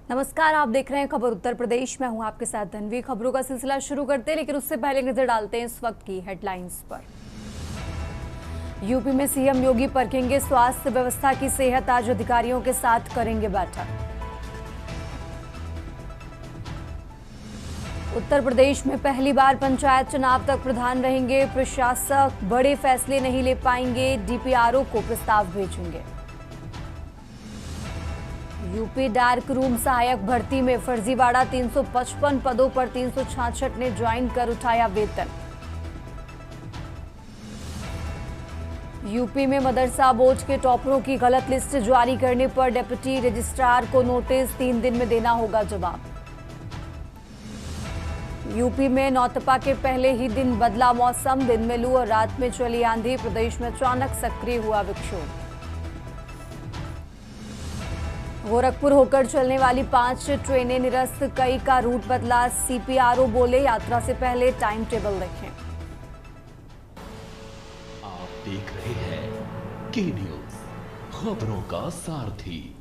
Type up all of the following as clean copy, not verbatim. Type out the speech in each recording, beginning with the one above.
नमस्कार, आप देख रहे हैं खबर उत्तर प्रदेश। मैं हूं आपके साथ धनवी। खबरों का सिलसिला शुरू करते हैं, लेकिन उससे पहले नजर डालते हैं इस वक्त की हेडलाइंस पर। यूपी में सीएम योगी परखेंगे स्वास्थ्य व्यवस्था की सेहत। आज अधिकारियों के साथ करेंगे बैठक। उत्तर प्रदेश में पहली बार पंचायत चुनाव तक प्रधान रहेंगे प्रशासक। बड़े फैसले नहीं ले पाएंगे, डीपीआरओ को प्रस्ताव भेजेंगे। यूपी डार्क रूम सहायक भर्ती में फर्जीवाड़ा, 355 पदों पर 366 ने ज्वाइन कर उठाया वेतन। यूपी में मदरसा बोर्ड के टॉपरों की गलत लिस्ट जारी करने पर डिप्टी रजिस्ट्रार को नोटिस, 3 दिन में देना होगा जवाब। यूपी में नौतपा के पहले ही दिन बदला मौसम, दिन में लू और रात में चली आंधी। प्रदेश में अचानक सक्रिय हुआ विक्षोभ। गोरखपुर होकर चलने वाली 5 ट्रेनें निरस्त, कई का रूट बदला। सीपीआरओ बोले यात्रा से पहले टाइम टेबल देखें। आप देख रहे हैं के न्यूज, खबरों का सारथी।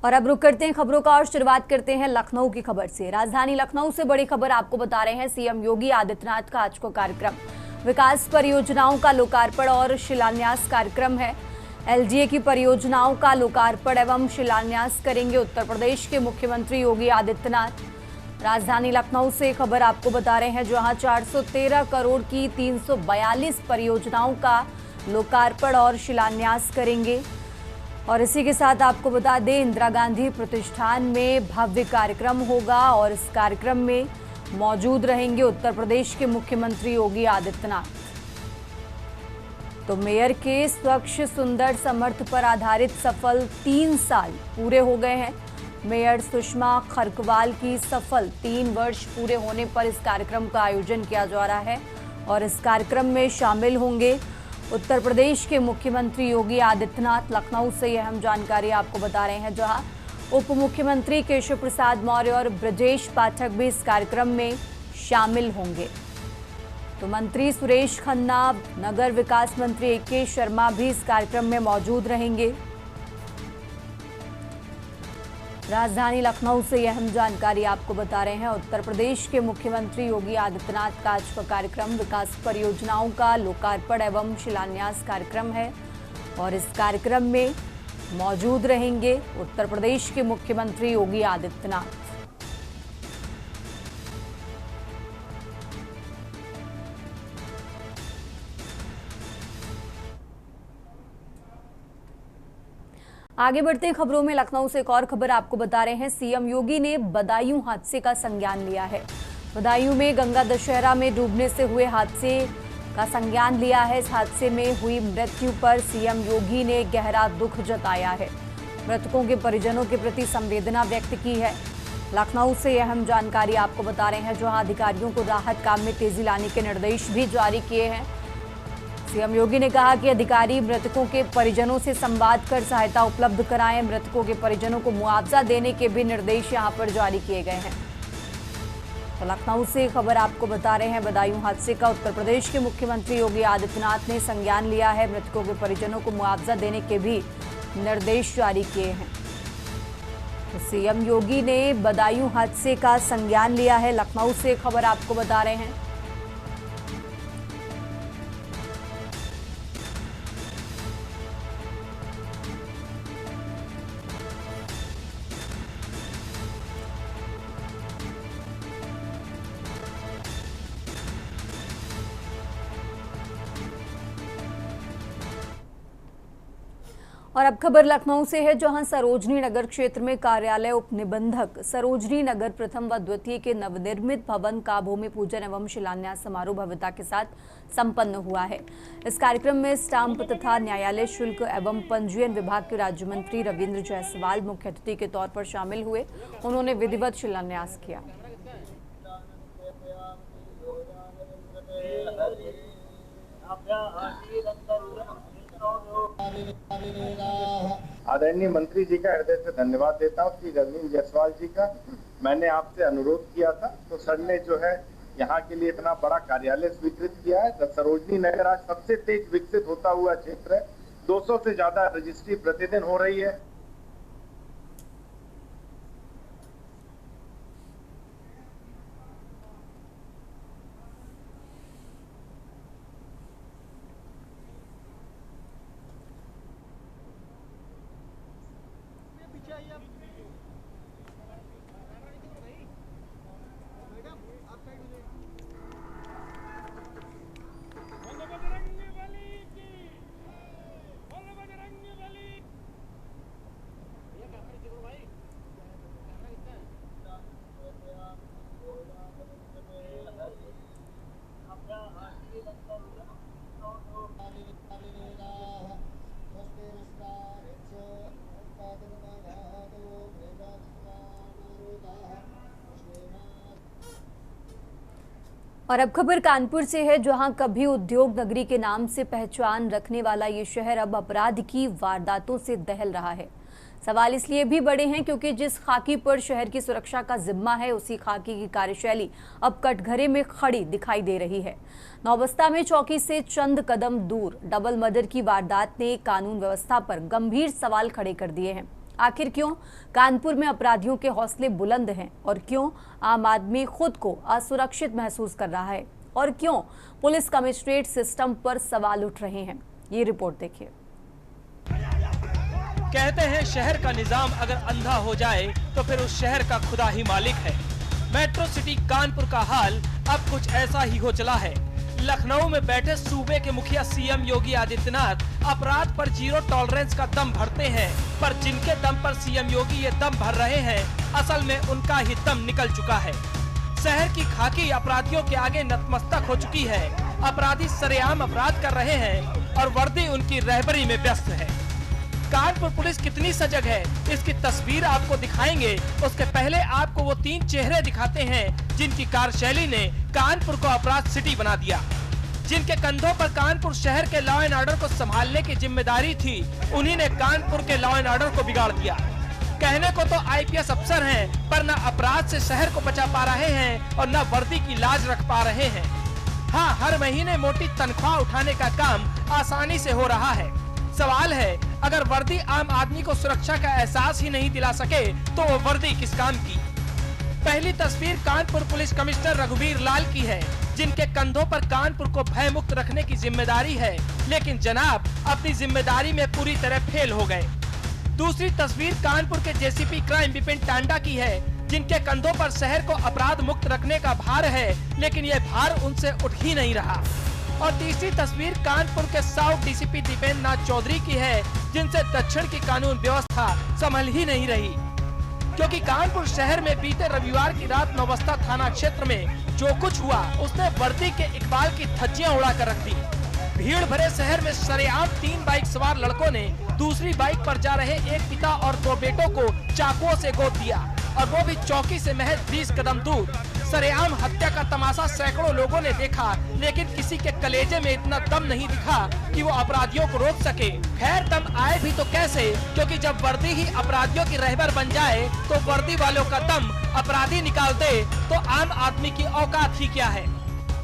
और अब रुक करते हैं खबरों का और शुरुआत करते हैं लखनऊ की खबर से। राजधानी लखनऊ से बड़ी खबर आपको बता रहे हैं। सीएम योगी आदित्यनाथ का आज को कार्यक्रम, विकास परियोजनाओं का लोकार्पण और शिलान्यास कार्यक्रम है। एलजीए की परियोजनाओं का लोकार्पण एवं शिलान्यास करेंगे उत्तर प्रदेश के मुख्यमंत्री योगी आदित्यनाथ। राजधानी लखनऊ से खबर आपको बता रहे हैं, जहां 413 करोड़ की 342 परियोजनाओं का लोकार्पण और शिलान्यास करेंगे। और इसी के साथ आपको बता दें, इंदिरा गांधी प्रतिष्ठान में भव्य कार्यक्रम होगा और इस कार्यक्रम में मौजूद रहेंगे उत्तर प्रदेश के मुख्यमंत्री योगी आदित्यनाथ। तो मेयर के स्वच्छ सुंदर समर्थ पर आधारित सफल 3 साल पूरे हो गए हैं। मेयर सुषमा खरकवाल की सफल 3 वर्ष पूरे होने पर इस कार्यक्रम का आयोजन किया जा रहा है और इस कार्यक्रम में शामिल होंगे उत्तर प्रदेश के मुख्यमंत्री योगी आदित्यनाथ। लखनऊ से यह अहम जानकारी आपको बता रहे हैं, जहां उप मुख्यमंत्री केशव प्रसाद मौर्य और ब्रजेश पाठक भी इस कार्यक्रम में शामिल होंगे। तो मंत्री सुरेश खन्ना, नगर विकास मंत्री ए.के. शर्मा भी इस कार्यक्रम में मौजूद रहेंगे। राजधानी लखनऊ से यह अहम जानकारी आपको बता रहे हैं। उत्तर प्रदेश के मुख्यमंत्री योगी आदित्यनाथ का आज का कार्यक्रम विकास परियोजनाओं का लोकार्पण एवं शिलान्यास कार्यक्रम है और इस कार्यक्रम में मौजूद रहेंगे उत्तर प्रदेश के मुख्यमंत्री योगी आदित्यनाथ। आगे बढ़ते हैं खबरों में। लखनऊ से एक और खबर आपको बता रहे हैं। सीएम योगी ने बदायूं हादसे का संज्ञान लिया है। बदायूं में गंगा दशहरा में डूबने से हुए हादसे का संज्ञान लिया है। इस हादसे में हुई मृत्यु पर सीएम योगी ने गहरा दुख जताया है। मृतकों के परिजनों के प्रति संवेदना व्यक्त की है। लखनऊ से यह अहम जानकारी आपको बता रहे हैं, जहां अधिकारियों को राहत काम में तेजी लाने के निर्देश भी जारी किए हैं। सीएम योगी ने कहा कि अधिकारी मृतकों के परिजनों से संवाद कर सहायता उपलब्ध कराएं। मृतकों के परिजनों को मुआवजा देने के भी निर्देश यहां पर जारी किए गए हैं। तो लखनऊ से खबर आपको बता रहे हैं, बदायूं हादसे का उत्तर प्रदेश के मुख्यमंत्री योगी आदित्यनाथ ने संज्ञान लिया है। मृतकों के परिजनों को मुआवजा देने के भी निर्देश जारी किए हैं। तो सीएम योगी ने बदायूं हादसे का संज्ञान लिया है। लखनऊ से खबर आपको बता रहे हैं। और अब खबर लखनऊ से है, जहां सरोजनी नगर क्षेत्र में कार्यालय उप निबंधक सरोजनी नगर प्रथम व द्वितीय के नवनिर्मित भवन का भूमि पूजन एवं शिलान्यास समारोह भव्यता के साथ संपन्न हुआ है। इस कार्यक्रम में स्टाम्प तथा न्यायालय शुल्क एवं पंजीयन विभाग के राज्य मंत्री रविंद्र जायसवाल मुख्य अतिथि के तौर पर शामिल हुए। उन्होंने विधिवत शिलान्यास किया। आदरणीय मंत्री जी का हृदय से धन्यवाद देता हूँ। श्री रविंद्र जायसवाल जी का मैंने आपसे अनुरोध किया था, तो सर ने जो है यहाँ के लिए इतना बड़ा कार्यालय स्वीकृत किया है। सरोजनी नगर आज सबसे तेज विकसित होता हुआ क्षेत्र है। 200 से ज्यादा रजिस्ट्री प्रतिदिन हो रही है। और अब खबर कानपुर से है, जहां कभी उद्योग नगरी के नाम से पहचान रखने वाला ये शहर अब अपराध की वारदातों से दहल रहा है। सवाल इसलिए भी बड़े हैं क्योंकि जिस खाकी पर शहर की सुरक्षा का जिम्मा है, उसी खाकी की कार्यशैली अब कटघरे में खड़ी दिखाई दे रही है। नौबस्ता में चौकी से चंद कदम दूर डबल मर्डर की वारदात ने कानून व्यवस्था पर गंभीर सवाल खड़े कर दिए हैं। आखिर क्यों कानपुर में अपराधियों के हौसले बुलंद हैं और क्यों आम आदमी खुद को असुरक्षित महसूस कर रहा है और क्यों पुलिस कमिश्नरेट सिस्टम पर सवाल उठ रहे हैं, ये रिपोर्ट देखिए। कहते हैं शहर का निजाम अगर अंधा हो जाए तो फिर उस शहर का खुदा ही मालिक है। मेट्रो सिटी कानपुर का हाल अब कुछ ऐसा ही हो चला है। लखनऊ में बैठे सूबे के मुखिया सीएम योगी आदित्यनाथ अपराध पर जीरो टॉलरेंस का दम भरते हैं, पर जिनके दम पर सीएम योगी ये दम भर रहे हैं, असल में उनका ही दम निकल चुका है। शहर की खाकी अपराधियों के आगे नतमस्तक हो चुकी है। अपराधी सरेआम अपराध कर रहे हैं और वर्दी उनकी रहबरी में व्यस्त है। कानपुर पुलिस कितनी सजग है, इसकी तस्वीर आपको दिखाएंगे। उसके पहले आपको वो 3 चेहरे दिखाते हैं जिनकी कार्यशैली ने कानपुर को अपराध सिटी बना दिया, जिनके कंधों पर कानपुर शहर के लॉ एंड ऑर्डर को संभालने की जिम्मेदारी थी। उन्हीं ने कानपुर के लॉ एंड ऑर्डर को बिगाड़ दिया। कहने को तो आईपीएस अफसर हैं, पर न अपराध से शहर को बचा पा रहे हैं और न वर्दी की लाज रख पा रहे हैं। हाँ, हर महीने मोटी तनख्वाह उठाने का काम आसानी से हो रहा है। सवाल है, अगर वर्दी आम आदमी को सुरक्षा का एहसास ही नहीं दिला सके तो वो वर्दी किस काम की। पहली तस्वीर कानपुर पुलिस कमिश्नर रघुवीर लाल की है, जिनके कंधों पर कानपुर को भयमुक्त रखने की जिम्मेदारी है, लेकिन जनाब अपनी जिम्मेदारी में पूरी तरह फेल हो गए। दूसरी तस्वीर कानपुर के जेसीपी क्राइम विपिन टांडा की है, जिनके कंधों पर शहर को अपराध मुक्त रखने का भार है, लेकिन यह भार उनसे उठ ही नहीं रहा। और तीसरी तस्वीर कानपुर के साउथ डीसीपी दीपेंद्र नाथ चौधरी की है, जिनसे दक्षिण की कानून व्यवस्था संभल ही नहीं रही। क्योंकि कानपुर शहर में बीते रविवार की रात नौबस्ता थाना क्षेत्र में जो कुछ हुआ, उसने वर्दी के इकबाल की धज्जियां उड़ा कर रख दी। भीड़ भरे शहर में सरेआम 3 बाइक सवार लड़कों ने दूसरी बाइक पर जा रहे एक पिता और 2 बेटों को चाकुओं से गोद दिया, और वो भी चौकी से महज 20 कदम दूर। सरेआम हत्या का तमाशा सैकड़ों लोगों ने देखा, लेकिन किसी के कलेजे में इतना दम नहीं दिखा कि वो अपराधियों को रोक सके। खैर, दम आए भी तो कैसे, क्योंकि जब वर्दी ही अपराधियों की रहबर बन जाए तो वर्दी वालों का दम अपराधी निकाल दे तो आम आदमी की औकात ही क्या है।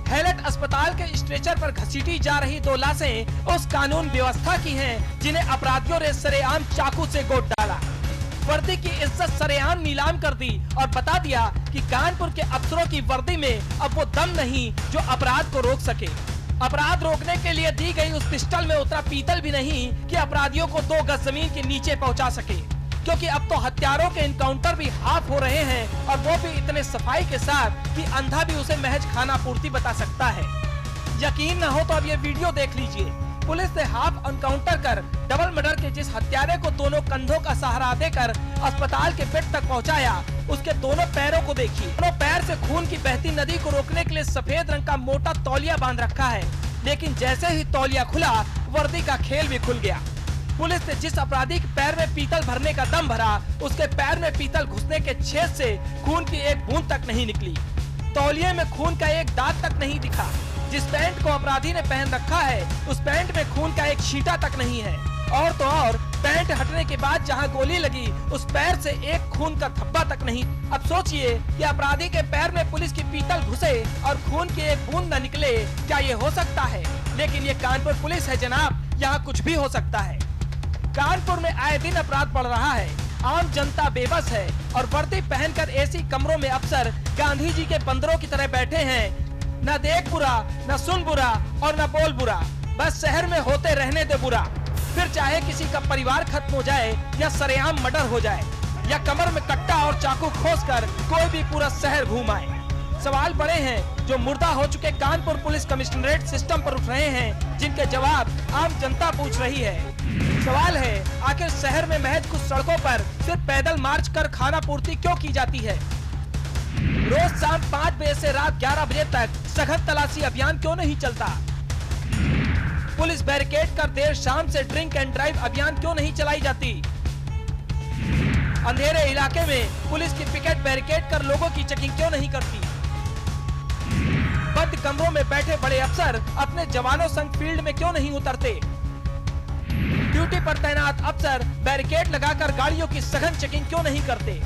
हैलट अस्पताल के स्ट्रेचर पर घसीटी जा रही 2 लाशें उस कानून व्यवस्था की हैं, जिन्हें अपराधियों ने सरेआम चाकू से गोद डाला। वर्दी की इज्जत सरेआम नीलाम कर दी और बता दिया कि कानपुर के अफसरों की वर्दी में अब वो दम नहीं जो अपराध को रोक सके। अपराध रोकने के लिए दी गई उस पिस्टल में उतना पीतल भी नहीं कि अपराधियों को 2 गज जमीन के नीचे पहुंचा सके, क्योंकि अब तो हत्यारों के इनकाउंटर भी हाफ हो रहे हैं, और वो भी इतने सफाई के साथ कि अंधा भी उसे महज खाना पूर्ति बता सकता है। यकीन न हो तो अब ये वीडियो देख लीजिए। पुलिस ने हाफ एनकाउंटर कर डबल मर्डर के जिस हत्यारे को दोनों कंधों का सहारा देकर अस्पताल के बेड तक पहुंचाया, उसके दोनों पैरों को देखिए। दोनों पैर से खून की बहती नदी को रोकने के लिए सफेद रंग का मोटा तौलिया बांध रखा है, लेकिन जैसे ही तौलिया खुला, वर्दी का खेल भी खुल गया। पुलिस ने जिस अपराधी के पैर में पीतल भरने का दम भरा, उसके पैर में पीतल घुसने के छेद से खून की एक बूंद तक नहीं निकली। तौलिए में खून का एक दाग तक नहीं दिखा। जिस पैंट को अपराधी ने पहन रखा है, उस पैंट में खून का एक छींटा तक नहीं है। और तो और, पैंट हटने के बाद जहां गोली लगी, उस पैर से एक खून का धब्बा तक नहीं। अब सोचिए कि अपराधी के पैर में पुलिस की पीतल घुसे और खून की एक बूंद न निकले, क्या ये हो सकता है? लेकिन ये कानपुर पुलिस है जनाब, यहाँ कुछ भी हो सकता है। कानपुर में आए दिन अपराध बढ़ रहा है, आम जनता बेबस है, और वर्दी पहनकर एसी कमरों में अफसर गांधी जी के बंदरों की तरह बैठे हैं। न देख बुरा, न सुन बुरा और न बोल बुरा, बस शहर में होते रहने दे बुरा। फिर चाहे किसी का परिवार खत्म हो जाए या सरेआम मर्डर हो जाए, या कमर में कट्टा और चाकू खोसकर कोई भी पूरा शहर घूम आए। सवाल बड़े हैं जो मुर्दा हो चुके कानपुर पुलिस कमिश्नरेट सिस्टम पर उठ रहे हैं, जिनके जवाब आम जनता पूछ रही है। सवाल है, आखिर शहर में महज कुछ सड़कों पर सिर्फ पैदल मार्च कर खाना पूर्ति क्यों की जाती है? रोज शाम 5 बजे से रात 11 बजे तक सघन तलाशी अभियान क्यों नहीं चलता? पुलिस बैरिकेड कर देर शाम से ड्रिंक एंड ड्राइव अभियान क्यों नहीं चलाई जाती? अंधेरे इलाके में पुलिस की पिकेट बैरिकेड कर लोगों की चेकिंग क्यों नहीं करती? बंद कमरों में बैठे बड़े अफसर अपने जवानों संग फील्ड में क्यों नहीं उतरते? ड्यूटी पर तैनात अफसर बैरिकेड लगाकर गाड़ियों की सघन चेकिंग क्यों नहीं करते?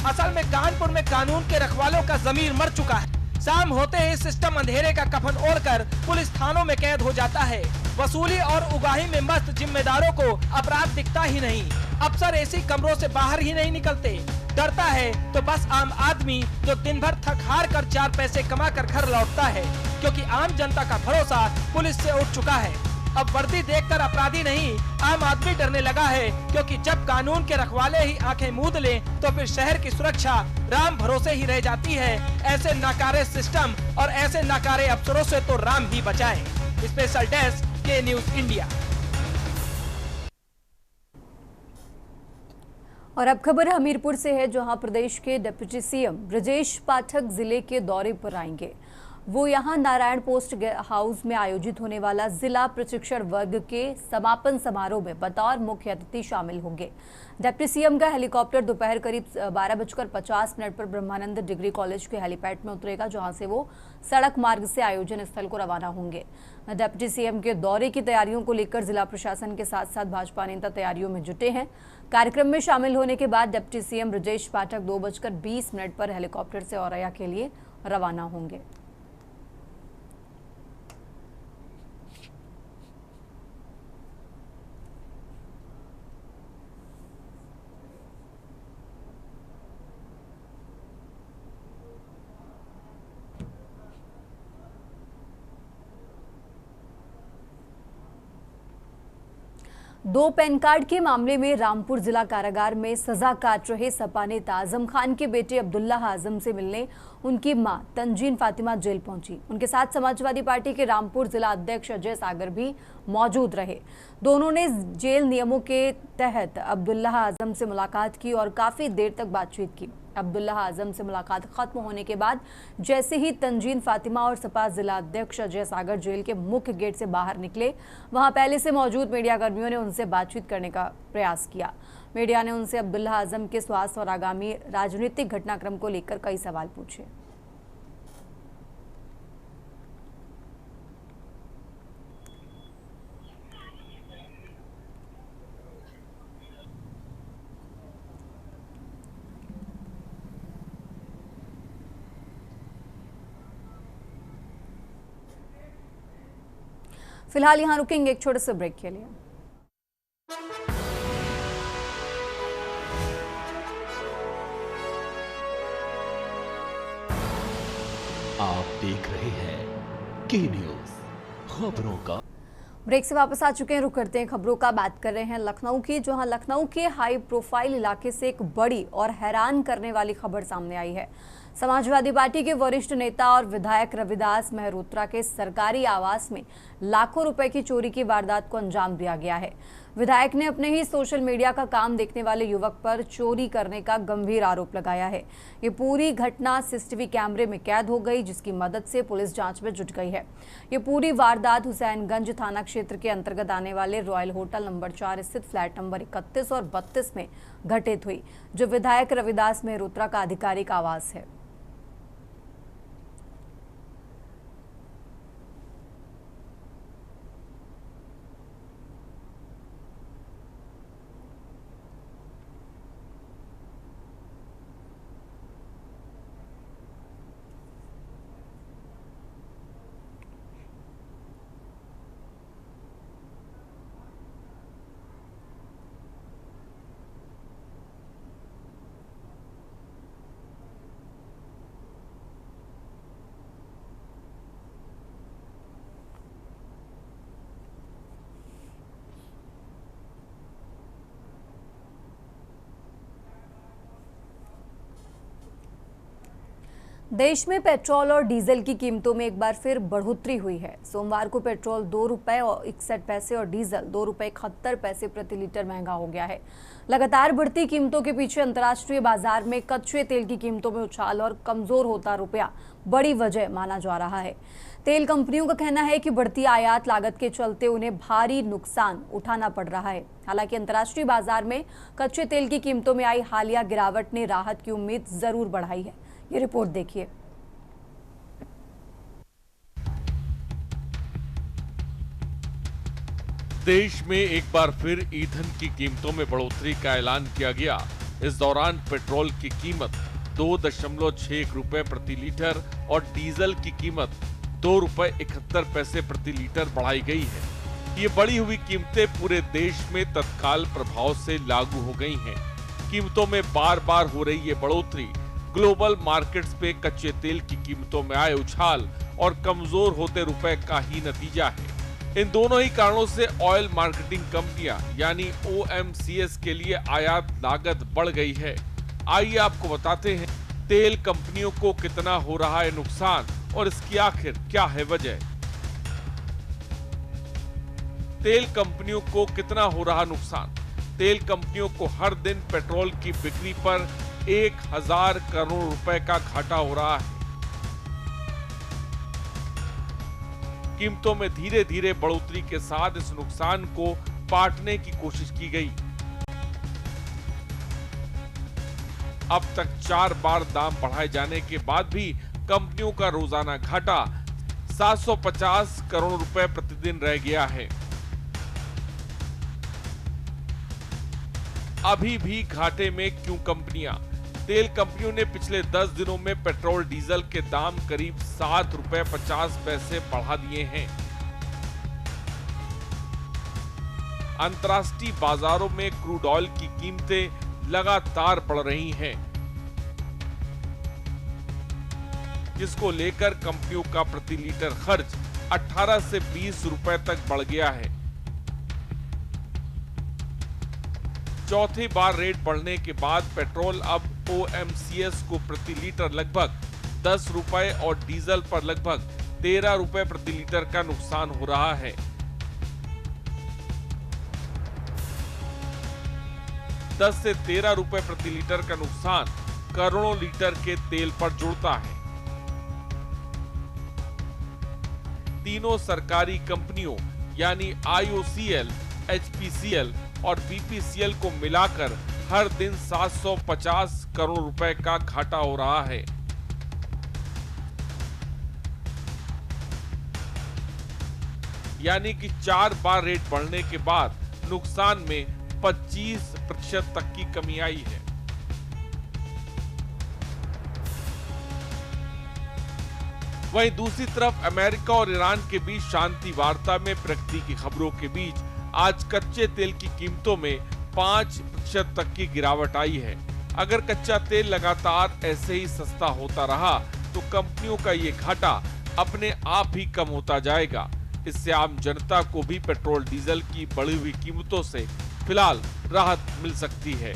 असल में कानपुर में कानून के रखवालों का जमीर मर चुका है। शाम होते ही सिस्टम अंधेरे का कफन ओढ़कर पुलिस थानों में कैद हो जाता है। वसूली और उगाही में मस्त जिम्मेदारों को अपराध दिखता ही नहीं। अफसर ऐसी कमरों से बाहर ही नहीं निकलते। डरता है तो बस आम आदमी जो दिन भर थक हार कर 4 पैसे कमा कर घर लौटता है, क्योंकि आम जनता का भरोसा पुलिस से उठ चुका है। अब वर्दी देखकर अपराधी नहीं, आम आदमी डरने लगा है, क्योंकि जब कानून के रखवाले ही आंखें मूंद लें तो फिर शहर की सुरक्षा राम भरोसे ही रह जाती है। ऐसे नाकारे सिस्टम और ऐसे नाकारे अफसरों से तो राम ही बचाए। स्पेशल डेस्क के न्यूज इंडिया। और अब खबर हमीरपुर से है, जहां प्रदेश के डिप्टी सीएम ब्रजेश पाठक जिले के दौरे पर आएंगे। वो यहां नारायण पोस्ट हाउस में आयोजित होने वाला जिला प्रशिक्षण वर्ग के समापन समारोह में बतौर मुख्य अतिथि शामिल होंगे। डिप्टी सीएम का हेलीकॉप्टर दोपहर करीब 12:50 पर ब्रह्मानंद डिग्री कॉलेज के हेलीपैड में उतरेगा, जहां से वो सड़क मार्ग से आयोजन स्थल को रवाना होंगे। डिप्टी सीएम के दौरे की तैयारियों को लेकर जिला प्रशासन के साथ साथ भाजपा नेता तैयारियों में जुटे हैं। कार्यक्रम में शामिल होने के बाद डिप्टी सीएम ब्रजेश पाठक 2:20 पर हेलीकॉप्टर से औरैया के लिए रवाना होंगे। दो पैन कार्ड के मामले में रामपुर जिला कारागार में सजा काट रहे सपा नेता आजम खान के बेटे अब्दुल्ला आजम से मिलने उनकी मां तंजीन फातिमा जेल पहुंची। उनके साथ समाजवादी पार्टी के रामपुर जिला अध्यक्ष अजय सागर भी मौजूद रहे। दोनों ने जेल नियमों के तहत अब्दुल्ला आजम से मुलाकात की और काफी देर तक बातचीत की। अब्दुल्ला आजम से मुलाकात खत्म होने के बाद जैसे ही तंजीन फातिमा और सपा जिला अध्यक्ष अजय सागर जेल के मुख्य गेट से बाहर निकले, वहां पहले से मौजूद मीडिया कर्मियों ने उनसे बातचीत करने का प्रयास किया। मीडिया ने उनसे अब्दुल्ला आजम के स्वास्थ्य और आगामी राजनीतिक घटनाक्रम को लेकर कई सवाल पूछे। फिलहाल यहां रुकेंगे एक छोटे से ब्रेक के लिए। आप देख रहे हैं के न्यूज खबरों का। ब्रेक से वापस आ चुके हैं, रुक करते हैं खबरों का। बात कर रहे हैं लखनऊ की, जहां लखनऊ के हाई प्रोफाइल इलाके से एक बड़ी और हैरान करने वाली खबर सामने आई है। समाजवादी पार्टी के वरिष्ठ नेता और विधायक रविदास मेहरोत्रा के सरकारी आवास में लाखों रुपए की चोरी की वारदात को अंजाम दिया गया है। विधायक ने अपने ही सोशल मीडिया का काम देखने वाले युवक पर चोरी करने का गंभीर आरोप लगाया है। ये पूरी घटना सीसीटीवी कैमरे में कैद हो गई, जिसकी मदद से पुलिस जांच में जुट गई है। ये पूरी वारदात हुसैनगंज थाना क्षेत्र के अंतर्गत आने वाले रॉयल होटल नंबर 4 स्थित फ्लैट नंबर 31 और 32 में घटित हुई, जो विधायक रविदास मेहरोत्रा का आधिकारिक आवास है। देश में पेट्रोल और डीजल की कीमतों में एक बार फिर बढ़ोतरी हुई है। सोमवार को पेट्रोल 2 रुपए और 61 पैसे और डीजल 2 रुपए 71 पैसे प्रति लीटर महंगा हो गया है। लगातार बढ़ती कीमतों के पीछे अंतर्राष्ट्रीय बाजार में कच्चे तेल की कीमतों में उछाल और कमजोर होता रुपया बड़ी वजह माना जा रहा है। तेल कंपनियों का कहना है कि बढ़ती आयात लागत के चलते उन्हें भारी नुकसान उठाना पड़ रहा है। हालांकि अंतर्राष्ट्रीय बाजार में कच्चे तेल की कीमतों में आई हालिया गिरावट ने राहत की उम्मीद जरूर बढ़ाई है। ये रिपोर्ट देखिए। देश में एक बार फिर ईंधन की कीमतों में बढ़ोतरी का ऐलान किया गया। इस दौरान पेट्रोल की कीमत 2.61 रुपए प्रति लीटर और डीजल की कीमत 2 रुपए 71 पैसे प्रति लीटर बढ़ाई गई है। ये बढ़ी हुई कीमतें पूरे देश में तत्काल प्रभाव से लागू हो गई हैं। कीमतों में बार बार हो रही ये बढ़ोतरी ग्लोबल मार्केट्स पे कच्चे तेल की कीमतों में आए उछाल और कमजोर होते रुपए का ही नतीजा है। इन दोनों ही कारणों से ऑयल मार्केटिंग कंपनियां यानी OMCs के लिए आयात लागत बढ़ गई है। आइए आपको बताते हैं तेल कंपनियों को कितना हो रहा है नुकसान और इसकी आखिर क्या है वजह। तेल कंपनियों को कितना हो रहा नुकसान। तेल कंपनियों को हर दिन पेट्रोल की बिक्री पर 1000 करोड़ रुपए का घाटा हो रहा है। कीमतों में धीरे धीरे बढ़ोतरी के साथ इस नुकसान को पाटने की कोशिश की गई। अब तक 4 बार दाम बढ़ाए जाने के बाद भी कंपनियों का रोजाना घाटा 750 करोड़ रुपए प्रतिदिन रह गया है। अभी भी घाटे में क्यों कंपनियां? तेल कंपनियों ने पिछले 10 दिनों में पेट्रोल डीजल के दाम करीब 7 रुपए 50 पैसे बढ़ा दिए हैं। अंतर्राष्ट्रीय बाजारों में क्रूड ऑयल की कीमतें लगातार बढ़ रही हैं, जिसको लेकर कंपनियों का प्रति लीटर खर्च 18 से 20 रुपए तक बढ़ गया है। चौथी बार रेट बढ़ने के बाद पेट्रोल अब OMCs को प्रति लीटर लगभग 10 रुपए और डीजल पर लगभग 13 रुपए प्रति लीटर का नुकसान हो रहा है। 10 से 13 रुपए प्रति लीटर का नुकसान करोड़ों लीटर के तेल पर जुड़ता है। तीनों सरकारी कंपनियों यानी IOCL, HPCL और BPCL को मिलाकर हर दिन 750 करोड़ रुपए का घाटा हो रहा है। यानी कि 4 बार रेट बढ़ने के बाद नुकसान में 25% तक की कमी आई है। वहीं दूसरी तरफ अमेरिका और ईरान के बीच शांति वार्ता में प्रगति की खबरों के बीच आज कच्चे तेल की कीमतों में 5% तक की गिरावट आई है। अगर कच्चा तेल लगातार ऐसे ही सस्ता होता रहा तो कंपनियों का ये घाटा अपने आप ही कम होता जाएगा। इससे आम जनता को भी पेट्रोल डीजल की बढ़ी हुई कीमतों से फिलहाल राहत मिल सकती है।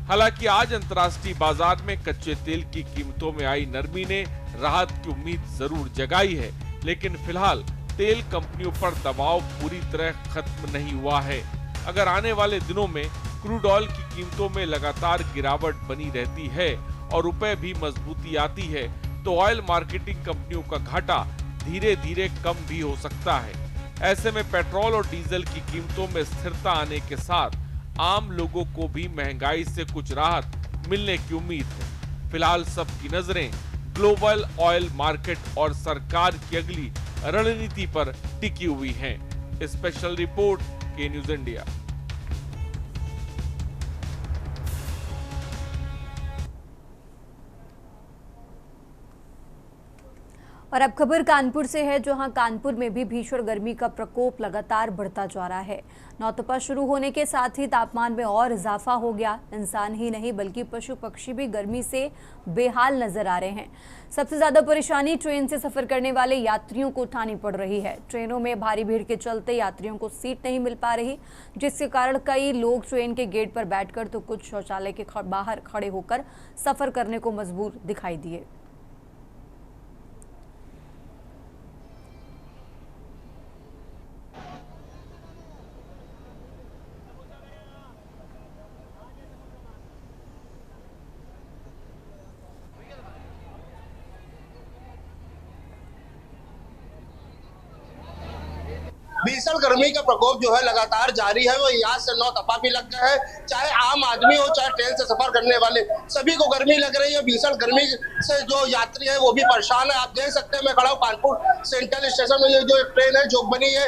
हालांकि आज अंतर्राष्ट्रीय बाजार में कच्चे तेल की कीमतों में आई नरमी ने राहत की उम्मीद जरूर जगाई है, लेकिन फिलहाल तेल कंपनियों पर दबाव पूरी तरह खत्म नहीं हुआ है। अगर आने वाले दिनों में क्रूड ऑयल की कीमतों में लगातार गिरावट बनी रहती है और रुपए भी मजबूती आती है तो ऑयल मार्केटिंग कंपनियों का घाटा धीरे धीरे कम भी हो सकता है। ऐसे में पेट्रोल और डीजल की कीमतों में स्थिरता आने के साथ आम लोगों को भी महंगाई से कुछ राहत मिलने की उम्मीद है। फिलहाल सबकी नजरें ग्लोबल ऑयल मार्केट और सरकार की अगली रणनीति पर टिकी हुई हैं। स्पेशल रिपोर्ट के न्यूज इंडिया। और अब खबर कानपुर से है, जहां कानपुर में भी भीषण गर्मी का प्रकोप लगातार बढ़ता जा रहा है। नौतपा शुरू होने के साथ ही तापमान में और इजाफा हो गया। इंसान ही नहीं बल्कि पशु पक्षी भी गर्मी से बेहाल नजर आ रहे हैं। सबसे ज्यादा परेशानी ट्रेन से सफर करने वाले यात्रियों को उठानी पड़ रही है। ट्रेनों में भारी भीड़ के चलते यात्रियों को सीट नहीं मिल पा रही, जिसके कारण कई लोग ट्रेन के गेट पर बैठकर तो कुछ शौचालय के बाहर खड़े होकर सफर करने को मजबूर दिखाई दिए। भीषण गर्मी का प्रकोप जो है लगातार जारी है। वो यहाँ से 9 तपा भी लग गए हैं। चाहे आम आदमी हो, चाहे ट्रेन से सफर करने वाले, सभी को गर्मी लग रही है। भीषण गर्मी से जो यात्री है वो भी परेशान है। आप देख सकते हैं, मैं खड़ा हूँ कानपुर सेंट्रल स्टेशन में। ये जो ट्रेन है जोगबनी है,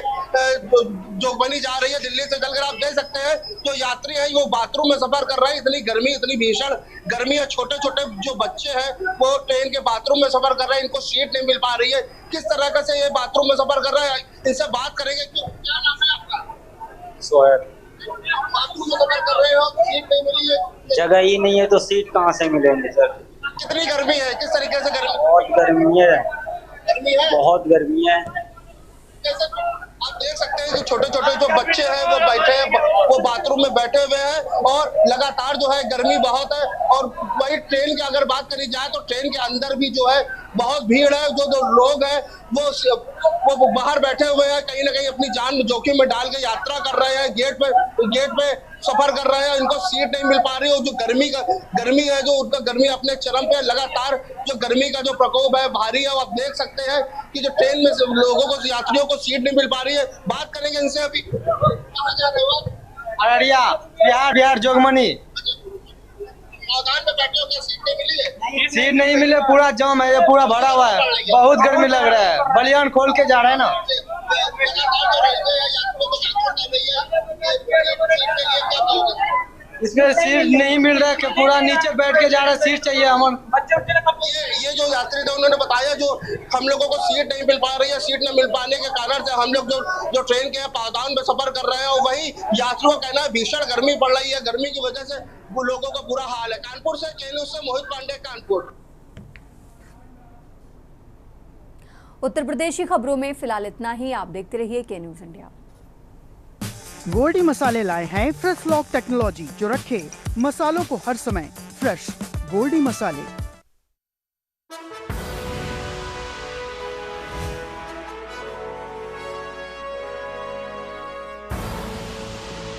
जोगबनी जा रही है दिल्ली से चलकर। आप देख सकते हैं जो यात्री है वो बाथरूम में सफर कर रहे हैं। इतनी गर्मी, इतनी भीषण गर्मी है। छोटे छोटे जो बच्चे हैं वो ट्रेन के बाथरूम में सफर कर रहे हैं। इनको सीट नहीं मिल पा रही है। किस तरह से ये बाथरूम में सफर कर रहे हैं, इनसे बात करेंगे। क्या नाम है आपका? सोहेब। बाथरूम में सफर कर रहे हो, सीट नहीं मिली है। जगह ही नहीं है तो सीट कहाँ से मिलेंगे सर? कितनी गर्मी है, किस तरीके से गर्मी? बहुत गर्मी है, गर्मी है, बहुत गर्मी है। कैसे आप देख सकते हैं कि छोटे छोटे जो बच्चे हैं वो बैठे हैं, वो बाथरूम में बैठे हुए हैं और लगातार जो है गर्मी बहुत है। और वही ट्रेन की अगर बात करी जाए तो ट्रेन के अंदर भी जो है बहुत भीड़ है। जो लोग हैं वो बाहर बैठे हुए हैं, कहीं ना कहीं अपनी जान जोखिम में डाल के यात्रा कर रहे हैं। गेट पे सफर कर रहे हैं। इनको सीट नहीं मिल पा रही है। जो गर्मी है, जो उनका गर्मी अपने चरम पे, लगातार जो गर्मी का जो प्रकोप है भारी है। आप देख सकते हैं कि जो ट्रेन में लोगों को, यात्रियों को सीट नहीं मिल पा रही है। बात करेंगे इनसे। अभी कहाँ जा रहे हो? अररिया, बिहार जोगमनी। मैदान में बैठे हो, क्या सीट नहीं मिली है? सीट नहीं मिले, पूरा जाम है, ये पूरा भरा हुआ है। बहुत गर्मी लग रहा है। बलियान खोल के जा रहे हैं ना। इसमें सीट नहीं मिल रहा है कि पूरा नीचे बैठ के जा रहा है। सीट चाहिए हमें। ये जो यात्री थे उन्होंने बताया जो हम लोगों को सीट नहीं मिल पा रही है। सीट न मिल पाने के कारण से हम लोग जो ट्रेन के पावदान में सफर कर रहे हैं, और वही यात्रियों का कहना है भीषण गर्मी पड़ रही है। गर्मी की वजह से वो लोगों का बुरा हाल है। कानपुर से केन्यूज से मोहित पांडे, कानपुर। उत्तर प्रदेश की खबरों में फिलहाल इतना ही। आप देखते रहिए के न्यूज इंडिया। गोल्डी मसाले लाए हैं फ्रेश लॉक टेक्नोलॉजी, जो रखे मसालों को हर समय फ्रेश। गोल्डी मसाले।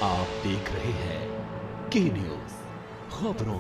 आप देख रहे हैं के न्यूज खबरों।